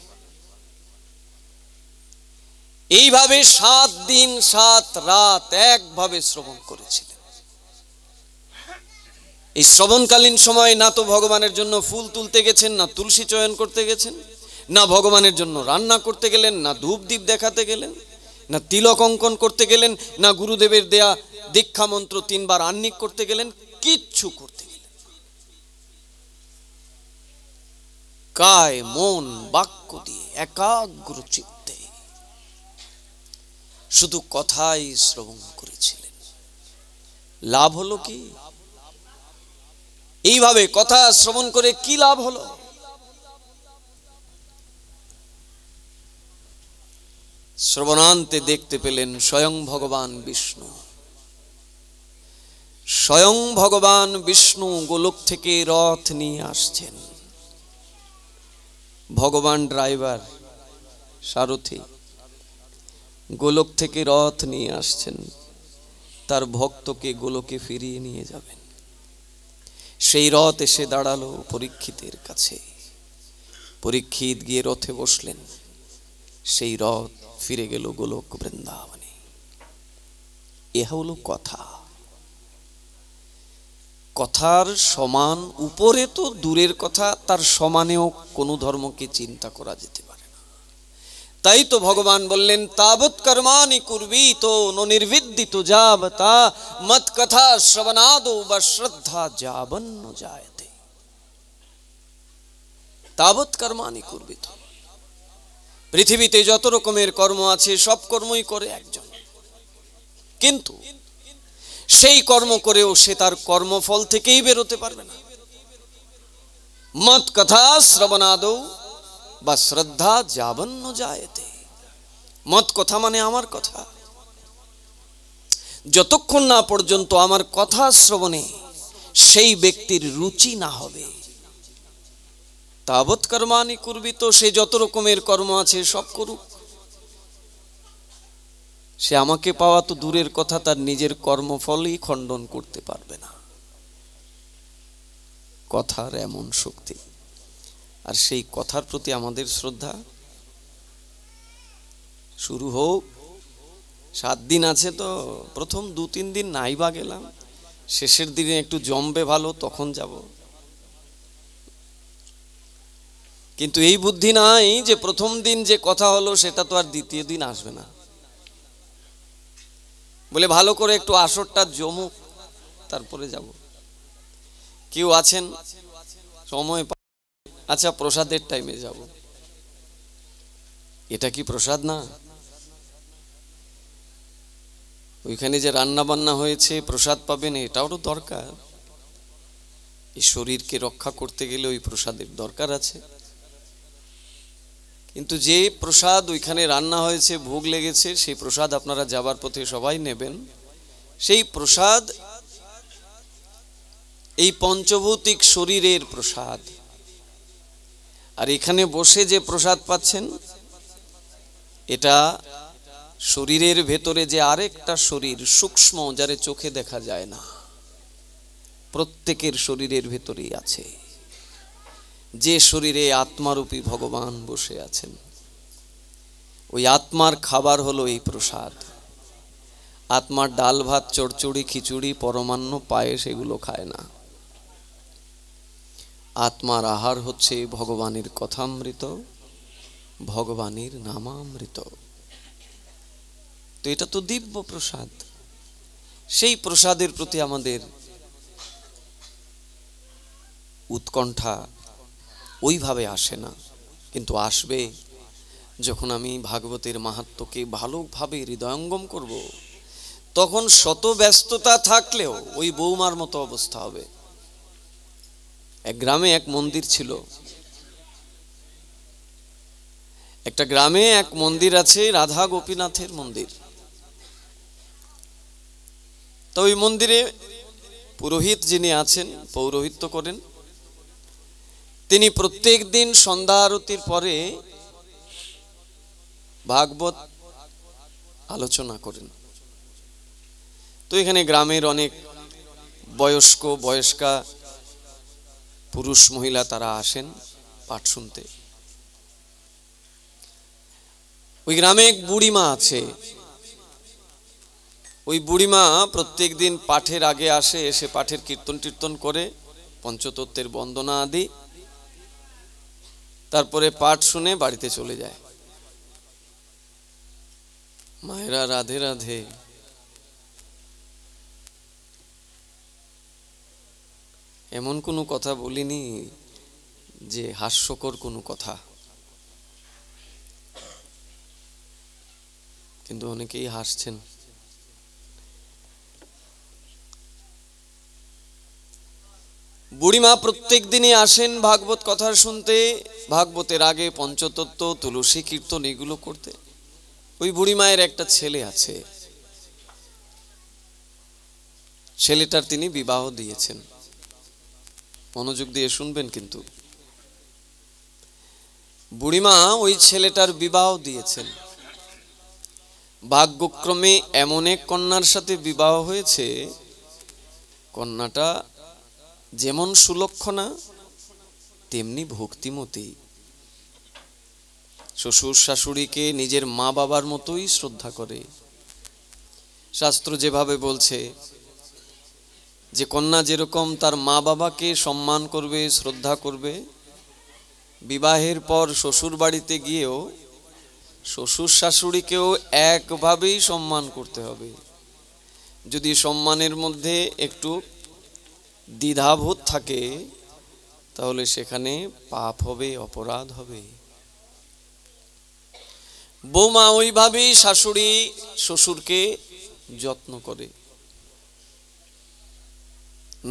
এইভাবে 7 দিন 7 রাত একভাবে শ্রবণ করেছিলেন। এই শ্রবণকালীন সময় না তো ভগবানের জন্য ফুল তুলতে গেছেন, না তুলসী চয়ন করতে গেছেন, না ভগবানের জন্য রান্না করতে গেলেন, না ধূপ দীপ দেখাতে গেলেন, না তিলক অঙ্কন করতে গেলেন, না গুরুদেবের দেয়া দীক্ষা মন্ত্র 3 বার আহ্নিক করতে গেলেন, কিচ্ছু করতে গেলেন। কায় মন বাক্য দিয়ে একাগ্র চিত্তে শুধু কথাই শ্রবণ করেছিলেন। লাভ হলো কি? এইভাবে কথা শ্রবণ করে কি লাভ হলো? শ্রবণান্তে দেখতে পেলেন স্বয়ং ভগবান বিষ্ণু। স্বয়ং ভগবান বিষ্ণু গোলক থেকে রথ নিয়ে আসছেন। ভগবান ড্রাইভার, সারথি, গোলক থেকে রথ নিয়ে আসছেন, তার ভক্তকে গোলকে ফিরিয়ে নিয়ে যাবেন। সেই রথ এসে দাঁড়ালো পরীক্ষিতের কাছে। পরীক্ষিত গিয়ে রথে বসলেন। সেই রথ ফিরে গেল গোলক বৃন্দাবনে। এ হলো কথা। কথার সমান উপরে তো দূরের কথা, তার সমানেও কোনো ধর্মকে চিন্তা করা যেতে পারে না। তাই তো ভগবান বললেন, তাবৎ কর্মাণি কুর্বীত ন নির্বিদ্যিত যাবতা মত কথা শ্রবণাদৌ বা শ্রদ্ধা যাবন্ন জায়তে। তাবৎ কর্মাণি কুর্বীত। পৃথিবীতে যত রকমের কর্ম আছে সব কর্মই করে একজন, কিন্তু সেই কর্ম করেও সে তার কর্মফল থেকেই বেরোতে পারবে না। মত কথা শ্রবণাদৌ বা শ্রদ্ধা যাবন্ন জায়তে। মত কথা মানে আমার কথা। যতক্ষণ না পর্যন্ত আমার কথা শ্রবণে সেই ব্যক্তির রুচি না হবে, তাবৎ কর্মাণি কুর্বীত, সে যত রকমের কর্ম আছে সব করুক। সে আমাকে পাওয়া তো দূরের কথা, তার নিজের কর্মফলই খণ্ডন করতে পারবে না। কথার এমন শক্তি। আর সেই কথার প্রতি আমাদের শ্রদ্ধা। শুরু হোক, 7 দিন আছে তো, প্রথম 2-3 দিন নাই বা গেলাম, শেষের দিনে একটু জমবে ভালো, তখন যাব। কিন্তু এই বুদ্ধি নাই যে প্রথম দিন যে কথা হলো সেটা তো আর দ্বিতীয় দিন আসবে না। বলে ভালো করে একটু আসরটা জমুক, তারপরে যাব। কেউ আছেন সময়, আচ্ছা প্রসাদের টাইমে যাব। এটা কি প্রসাদ না? ওইখানে যে রান্না বান্না হয়েছে প্রসাদ পাবেন, এটাও তো দরকার। এই শরীরকে রক্ষা করতে গেলে ওই প্রসাদের দরকার আছে। কিন্তু যে প্রসাদ ওইখানে রান্না হয়েছে, ভোগ লেগেছে, সেই প্রসাদ আপনারা যাবার পথে সবাই নেবেন। সেই প্রসাদ এই পঞ্চভৌতিক শরীরের প্রসাদ। আর এখানে বসে যে প্রসাদ পাচ্ছেন, এটা শরীরের ভেতরে যে আরেকটা শরীর সূক্ষ্ম, যারে চোখে দেখা যায় না, প্রত্যেকের শরীরের ভেতরেই আছে। যে শরীরে আত্মারূপী ভগবান বসে আছেন, ওই আত্মার খাবার হলো এই প্রসাদ। আত্মার ডাল ভাত চড়চড়ি খিচুড়ি পরমান্ন পায়েস এগুলো খায় না। আত্মার আহার হচ্ছে ভগবানের কথামৃত, ভগবানের নামামৃত। তো এটা তো দিব্য প্রসাদ। সেই প্রসাদের প্রতি আমাদের উৎকণ্ঠা ওইভাবে আসে না, কিন্তু আসবে যখন আমি ভাগবতের মাহাত্ম্যকে ভালোভাবে হৃদয়ঙ্গম করব। তখন শত ব্যস্ততা থাকলেও ওই বৌমার মতো অবস্থা হবে। এক গ্রামে এক মন্দির ছিল। একটা গ্রামে এক মন্দির আছে, রাধা গোপীনাথের মন্দির। তো ওই মন্দিরে পুরোহিত যিনি আছেন, পৌরোহিত্য করেন, তিনি প্রত্যেক দিন সন্ধ্যা আরতির পরে ভাগবত আলোচনা করেন। তো এখানে গ্রামের অনেক বয়স্কা পুরুষ মহিলা তারা আসেন পাঠ শুনতে। ওই গ্রামে এক বুড়িমা আছে। ওই বুড়িমা প্রত্যেক দিন পাঠের আগে আসে, এসে পাঠের কীর্তন করে পঞ্চতত্ত্বের বন্দনা আদি, তারপরে পাঠ শুনে বাড়িতে চলে যায়। মায়েরা রাধে রাধে। এমন কোনো কথা বলিনি যে হাস্যকর কোনো কথা, কিন্তু অনেকেই হাসছেন। বুড়িমা প্রত্যেক দিনই আসেন ভাগবত কথা শুনতে, ভাগবতের আগে পঞ্চতত্ত্ব, তুলসী কীর্তন এগুলো করতে। ওই বুড়ি মায়ের একটা ছেলে আছে, ছেলেটার তিনি বিবাহ দিয়েছেন। মনোযোগ দিয়ে শুনবেন কিন্তু। বুড়িমা ওই ছেলেটার বিবাহ দিয়েছেন। ভাগ্যক্রমে এমন এক কন্যার সাথে বিবাহ হয়েছে, কন্যাটা যেমন সুলক্ষণা তেমনি ভক্তিমতী। শ্বশুর শাশুড়িকে নিজের মা বাবার মতোই শ্রদ্ধা করে। শাস্ত্র যেভাবে বলছে যে কন্যা যেরকম তার মা বাবাকে সম্মান করবে, শ্রদ্ধা করবে, বিবাহের পর শ্বশুর বাড়িতে গিয়েও শ্বশুর শাশুড়িকেও একভাবেই সম্মান করতে হবে। যদি সম্মানের মধ্যে একটু দ্বিধাবোধ থাকে তাহলে সেখানে পাপ হবে, অপরাধ হবে। বৌমা ওইভাবেই শাশুড়ি শ্বশুরকে যত্ন করে।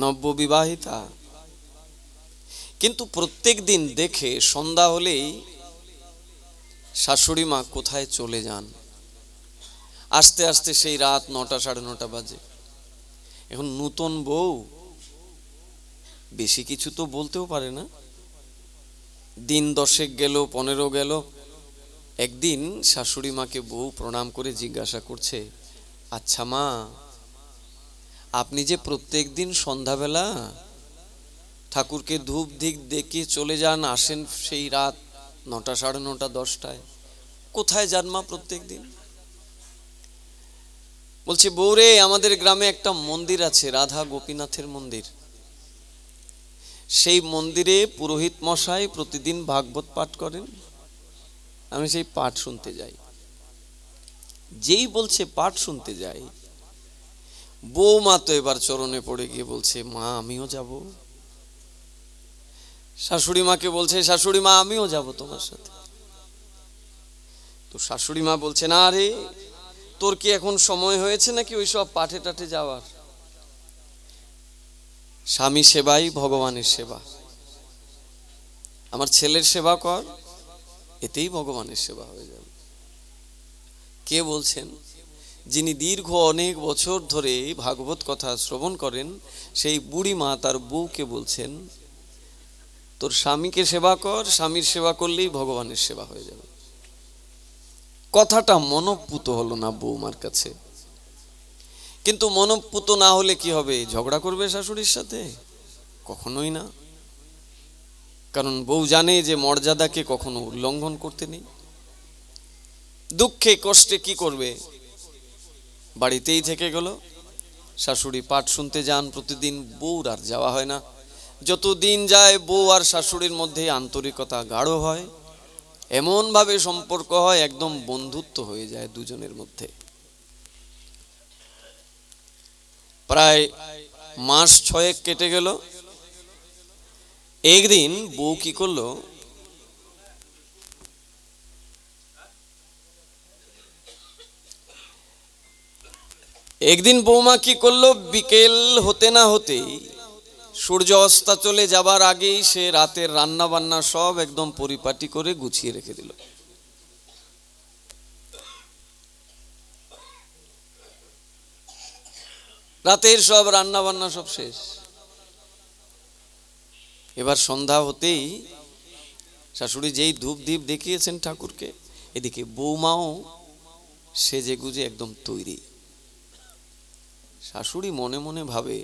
নববিবাহিতা, কিন্তু প্রত্যেক দিন দেখে সন্ধ্যা হলেই শাশুড়ি মা কোথায় চলে যান। আস্তে আস্তে সেই রাত 9টা, 9:30 বাজে। এখন নূতন বউ বেশি কিছু তো বলতেও পারে না। দিন 10 গেল, 15 গেল। একদিন শাশুড়ি মাকে বউ প্রণাম করে জিজ্ঞাসা করছে, আচ্ছা মা, আপনি যে প্রত্যেক দিন সন্ধ্যাবেলা ঠাকুরকে ধূপ দিক দেখে চলে যান, আসেন সেই রাত 9টা, 9:30, 10টায়, কোথায় যান মা প্রত্যেক দিন? বলছে, বউরে, আমাদের গ্রামে একটা মন্দির আছে, রাধা গোপীনাথের মন্দির। সেই মন্দিরে পুরোহিত মশাই প্রতিদিন ভাগবত পাঠ করেন, আমি সেই পাঠ শুনতে যাই। যেই বলছে পাঠ শুনতে যাই, বৌমা তো এবার চরণে পড়ে গিয়ে বলছে, মা আমিও যাব। শাশুড়ি মাকে বলছে, শাশুড়ি মা আমিও যাব তোমার সাথে। তো শাশুড়ি মা বলছে, না রে, তোর কি এখন সময় হয়েছে নাকি ওইসব পাঠে টাঠে যাওয়ার? স্বামী সেবাই ভগবানের সেবা। আমার ছেলের সেবা কর, এতেই ভগবানের সেবা হয়ে যাবে। কে বলছেন? যিনি দীর্ঘ অনেক বছর ধরে ভাগবত কথা শ্রবণ করেন, সেই বুড়ি মা তার বউকে বলছেন, তোর স্বামীকে সেবা কর, স্বামীর সেবা করলেই ভগবানের সেবা হয়ে যাবে। কথাটা মনঃপুত হলো না বৌমার কাছে। কিন্তু মনঃপুত না হলে কি হবে? ঝগড়া করবে শাশুড়ির সাথে? কখনোই না। কারণ বউ জানে যে মর্যাদাকে কখনো উল্লঙ্ঘন করতে নেই। দুঃখে কষ্টে কি করবে? বাড়িতেই থেকে গেল। শাশুড়ি পাঠ শুনতে যান প্রতিদিন, বউর আর যাওয়া হয় না। যত দিন যায় বউ আর শাশুড়ির মধ্যে আন্তরিকতা গাঢ় হয়, এমন ভাবে সম্পর্ক হয়, একদম বন্ধুত্ব হয়ে যায় দুজনের মধ্যে। প্রায় মাস 6 কেটে গেল। একদিন বউ কি করলো, একদিন বৌমা কি করলো, বিকেল হতে না হতেই, সূর্য অস্ত চলে যাবার আগেই সে রাতের রান্না বান্না সব একদম পরিপাটি করে গুছিয়ে রেখে দিল। রাতের সব রান্না বান্না সব শেষ। এবার সন্ধ্যা হতেই শাশুড়ি যেই ধূপ দ্বীপ দেখিয়েছেন ঠাকুরকে, এদিকে বৌমাও সেজে গুজে একদম তৈরি। শাশুড়ি মনে মনে ভাবে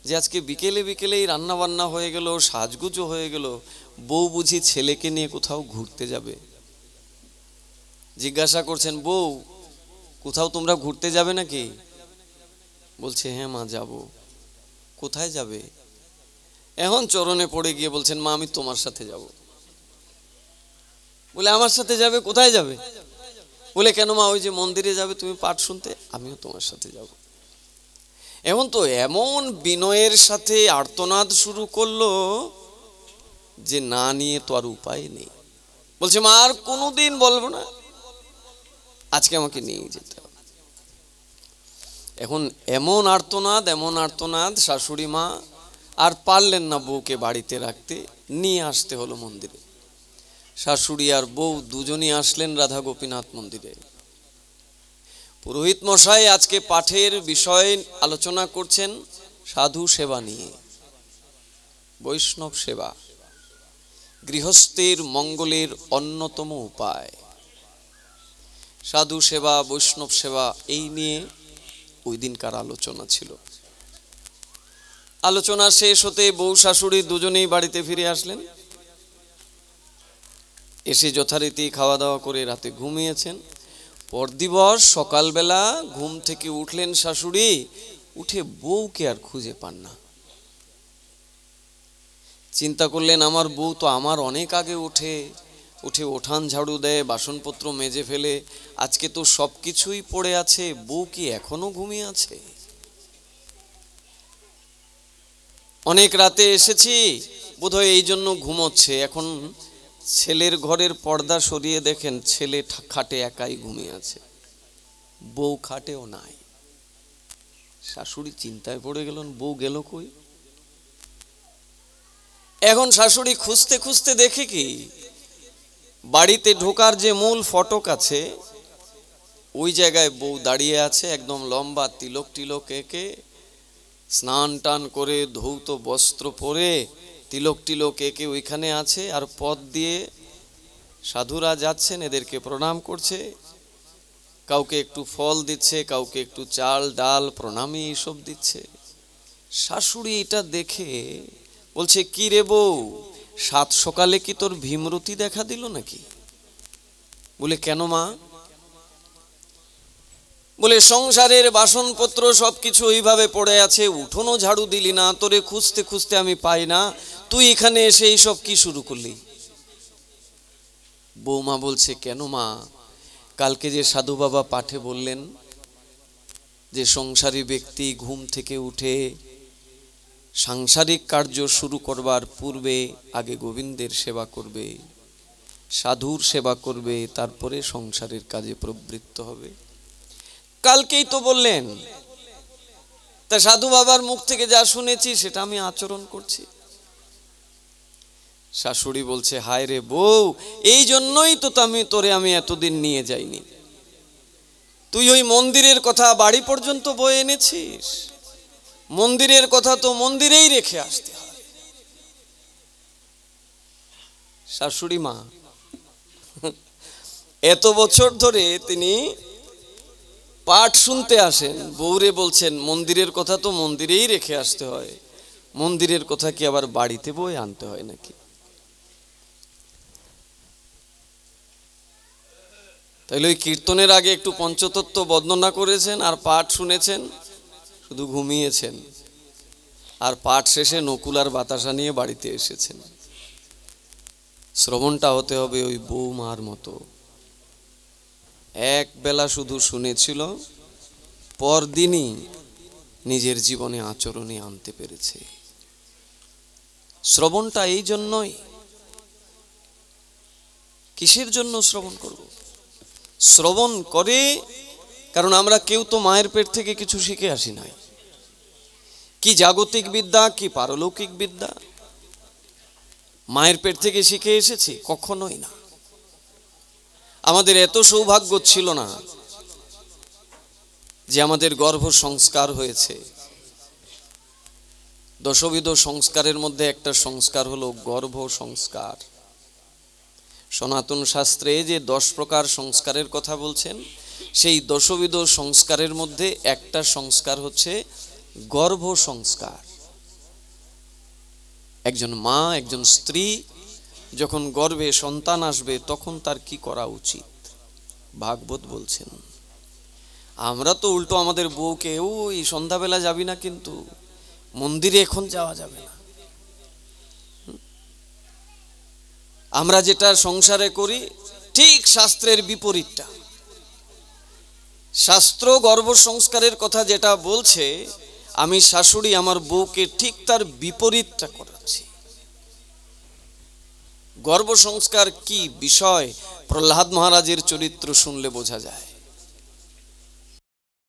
যে আজকে বিকেলে বিকেলেই রান্না বান্না হয়ে গেল, সাজগুজো হয়ে গেল, বউ বুঝি ছেলেকে নিয়ে কোথাও ঘুরতে যাবে। জিজ্ঞাসা করছেন, বউ কোথাও তোমরা ঘুরতে যাবে নাকি? বলছে, হ্যাঁ মা যাব। কোথায় যাবে? এখন চরণে পড়ে গিয়ে বলছেন, মা আমি তোমার সাথে যাব। বলে, আমার সাথে যাবে? কোথায় যাবে? বলে, কেন মা? ওই যে মন্দিরে যাবে তুমি পাঠ শুনতে, আমিও তোমার সাথে যাব। এখন তো এমন বিনয়ের সাথে আর্তনাদ শুরু করলো যে না নিয়ে তো আর উপায় নেই। বলছে, মা আর কোনোদিন বলবো না, আজকে আমাকে নিয়ে যেতে হবে। এখন এমন আর্তনাদ, শাশুড়ি মা আর পারলেন না বউকে বাড়িতে রাখতে, নিয়ে আসতে হলো মন্দিরে। শাশুড়ি আর বউ দুজনই আসলেন রাধা গোপীনাথ মন্দিরে। পুরোহিত মশাই আজকে পাঠের বিষয় আলোচনা করছেন সাধু সেবা নিয়ে, বৈষ্ণব সেবা, গৃহস্থের মঙ্গলের অন্যতম উপায়। সাধু সেবা, বৈষ্ণব সেবা, এই নিয়ে ওই দিনকার আলোচনা ছিল। আলোচনা শেষ হতে বউ শাশুড়ি দুজনেই বাড়িতে ফিরে আসলেন। এসে যথারীতি খাওয়া দাওয়া করে রাতে ঘুমিয়েছেন। পরদিবস সকালবেলা ঘুম থেকে উঠলেন শাশুড়ি, উঠে বউকে আর খুঁজে পান না। চিন্তা করলেন, আমার বউ তো আমার অনেক আগে উঠে উঠান ঝাড়ু দেয়, বাসনপত্র মেজে ফেলে, আজকে তো সবকিছুই পড়ে আছে, বউ কি এখনো ঘুমিয়ে আছে? অনেক রাতে এসেছি, বোধহয় এই জন্য ঘুমোচ্ছে। এখন ছেলের ঘরের পর্দা সরিয়ে দেখেন ছেলে খাটে একাই ঘুমিয়ে আছে, বউ খাটেও নাই। শাশুড়ি চিন্তায় পড়ে গেলেন, বউ গেল কই? এখন শাশুড়ি খুঁজতে খুঁজতে দেখে কি, বাড়িতে ঢোকার যে মূল ফটক আছে ওই জায়গায় বউ দাঁড়িয়ে আছে, একদম লম্বা তিলক টিলক এঁকে, স্নান টান করে ধৌত বস্ত্র পরে তিলক টিলক এঁকে ওইখানে আছে। আর পথ দিয়ে সাধুরা যাচ্ছেন, এদেরকে প্রণাম করছে, কাউকে একটু ফল দিচ্ছে, কাউকে একটু চাল ডাল প্রণামী এইসব দিচ্ছে। শাশুড়ি এটা দেখে বলছে, কি রে বউ, সাত সকালে কি তোর ভীমরতি দেখা দিল নাকি? বলে, কেন মা? বলে, সংসারের বাসনপত্র সবকিছু ওইভাবে পড়ে আছে, উঠোনও ঝাড়ু দিলি না, তোরে খুঁজতে খুঁজতে আমি পাই না, তুই এখানে এসে এইসব কি শুরু করলি? বৌমা বলছে, কেন মা? কালকে যে সাধু বাবা পাঠে বললেন যে সংসারী ব্যক্তি ঘুম থেকে উঠে সাংসারিক কার্য শুরু করবার পূর্বে আগে গোবিন্দের সেবা করবে, সাধুর সেবা করবে, তারপরে সংসারের কাজে প্রবৃত্ত হবে। কালকেই তো বললেন, তা সাধু বাবার মুখ থেকে যা শুনেছি সেটা আমি আচরণ করছি। শাশুড়ি বলছে, হায় রে বউ, এই জন্যই তো আমি এতদিন নিয়ে যাইনি। তুই ওই মন্দিরের কথা বাড়ি পর্যন্ত বয়ে এনেছিস, মন্দিরের কথা তো মন্দিরেই রেখে আসতে হয়। শাশুড়ি মা এত বছর ধরে তিনি পাঠ শুনতে আসেন, বউরে বলছেন মন্দিরের কথা তো মন্দিরেই রেখে আসতে হয়, মন্দিরের কথা কি আবার বাড়িতে বয়ে আনতে হয় নাকি? তাইলে ওই কীর্তনের আগে একটু পঞ্চতত্ত্ব বর্ণনা করেছেন আর পাঠ শুনেছেন, শুধু ঘুমিয়েছেন, আর পাঠ শেষে নকুল আর বাতাসা নিয়ে বাড়িতে এসেছেন। শ্রবণটা হতে হবে ওই বৌমার মতো, এক বেলা শুধু শুনেছিল, পরদিনই নিজের জীবনে আচরণে আনতে পেরেছে। শ্রবণটা এই জন্যই, কিসের জন্য শ্রবণ করব? শ্রবণ করে কারণ আমরা কেউ তো মায়ের পেট থেকে কিছু শিখে আসি নাই। কি জাগতিক বিদ্যা, কি পারলৌকিক বিদ্যা মায়ের পেট থেকে শিখে এসেছি? কখনোই না। আমাদের এত সৌভাগ্য ছিল না যে আমাদের গর্ভ সংস্কার হয়েছে। দশবিধ সংস্কারের মধ্যে একটা সংস্কার হলো গর্ভ সংস্কার। সনাতন শাস্ত্রে যে 10 প্রকার সংস্কারের কথা বলছেন, সেই দশবিধ সংস্কারের মধ্যে একটা সংস্কার হচ্ছে গর্ভ সংস্কার। একজন মা, একজন স্ত্রী যখন গর্ভে সন্তান আসবে তখন তার কি করা উচিত? ভাগবত বলছেন। আমরা তো উল্টো আমাদের বউকে, ওই সন্ধ্যাবেলা যাবি না, কিন্তু মন্দিরে এখন যাওয়া যাবে না। আমরা যেটা সংসারে করি ঠিক শাস্ত্রের বিপরীতটা। শাস্ত্র গর্ভ সংস্কারের কথা যেটা বলছে, আমি শাশুড়ি আমার বউকে ঠিক তার বিপরীতটা করাচ্ছি। গর্ভ সংস্কার কি বিষয় প্রহ্লাদ মহারাজের চরিত্র শুনলে বোঝা যায়।